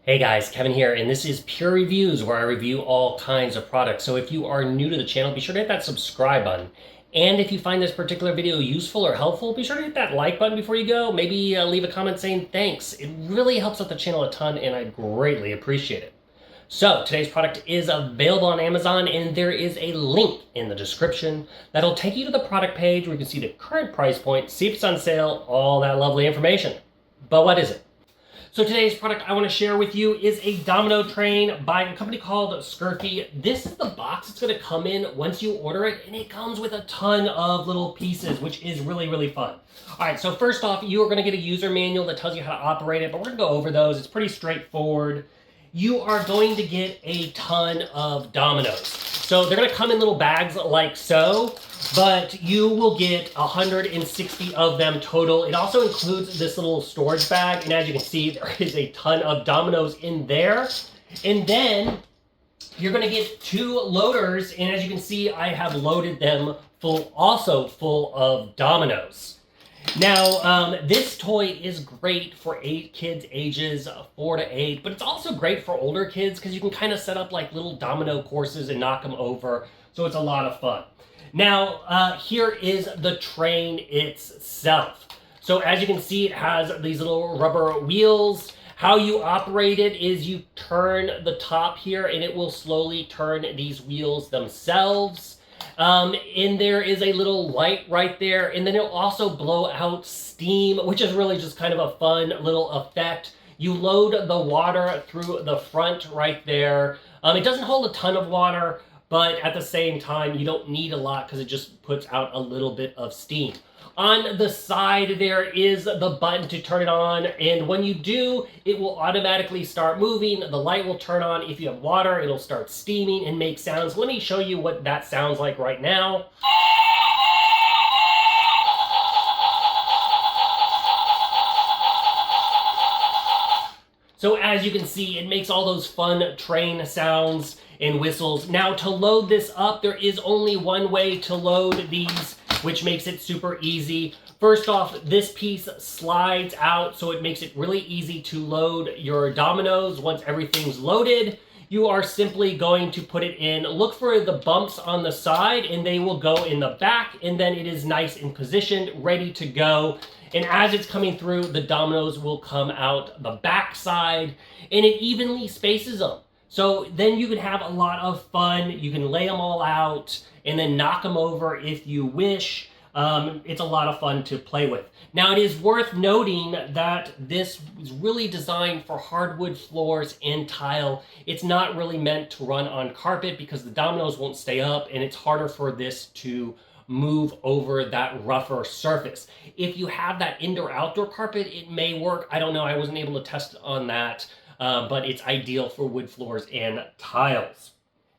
Hey guys, Kevin here, and this is Purereviews, where I review all kinds of products. So if you are new to the channel, be sure to hit that subscribe button. And if you find this particular video useful or helpful, be sure to hit that like button before you go. Maybe leave a comment saying thanks. It really helps out the channel a ton, and I greatly appreciate it. So today's product is available on Amazon, and there is a link in the description that'll take you to the product page where you can see the current price point, see if it's on sale, all that lovely information. But what is it? So today's product I want to share with you is a domino train by a company called Skirfy. This is the box it's going to come in once you order it, and it comes with a ton of little pieces, which is really, really fun. All right, so first off, you are going to get a user manual that tells you how to operate it, but we're going to go over those. It's pretty straightforward. You are going to get a ton of dominoes. So they're going to come in little bags like so, but you will get 160 of them total. It also includes this little storage bag, and as you can see, there is a ton of dominoes in there. And then you're going to get 2 loaders, and as you can see, I have loaded them also full of dominoes. Now, this toy is great for kids ages 4 to 8, but it's also great for older kids because you can kind of set up like little domino courses and knock them over, so it's a lot of fun. Now, here is the train itself. So as you can see, it has these little rubber wheels. How you operate it is you turn the top here, and it will slowly turn these wheels themselves. And there is a little light right there, and then it'll also blow out steam, which is really just kind of a fun little effect. You load the water through the front right there. It doesn't hold a ton of water, but at the same time, you don't need a lot because it just puts out a little bit of steam. On the side, there is the button to turn it on, and when you do, it will automatically start moving. The light will turn on. If you have water, it'll start steaming and make sounds. Let me show you what that sounds like right now. So as you can see, it makes all those fun train sounds and whistles. Now, to load this up, there is only one way to load these, which makes it super easy. First off, this piece slides out, so it makes it really easy to load your dominoes. Once everything's loaded, you are simply going to put it in. Look for the bumps on the side, and they will go in the back, and then it is nice and positioned, ready to go. And as it's coming through, the dominoes will come out the back side, and it evenly spaces them. So then you can have a lot of fun. You can lay them all out and then knock them over if you wish. It's a lot of fun to play with. Now, it is worth noting that this is really designed for hardwood floors and tile. It's not really meant to run on carpet because the dominoes won't stay up, and it's harder for this to move over that rougher surface. If you have that indoor-outdoor carpet, it may work. I don't know. I wasn't able to test on that, but it's ideal for wood floors and tiles.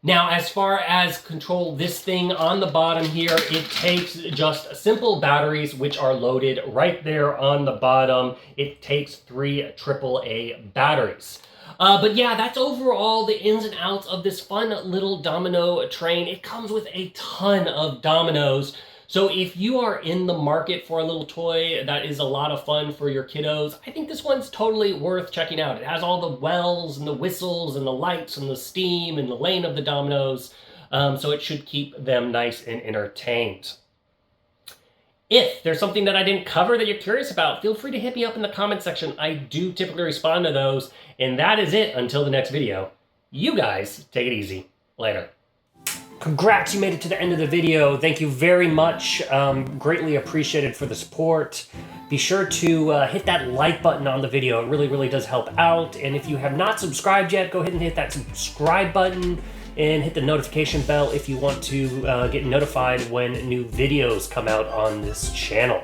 Now, as far as control this thing on the bottom here, it takes just simple batteries, which are loaded right there on the bottom. It takes 3 AAA batteries. But yeah, that's overall the ins and outs of this fun little domino train. It comes with a ton of dominoes. So if you are in the market for a little toy that is a lot of fun for your kiddos, I think this one's totally worth checking out. It has all the wells and the whistles and the lights and the steam and the laying of the dominoes, so it should keep them nice and entertained. If there's something that I didn't cover that you're curious about, feel free to hit me up in the comment section. I do typically respond to those. And that is it until the next video. You guys take it easy. Later. Congrats, you made it to the end of the video. Thank you very much. Greatly appreciated for the support. Be sure to hit that like button on the video. It really, really does help out. And if you have not subscribed yet, go ahead and hit that subscribe button and hit the notification bell if you want to get notified when new videos come out on this channel.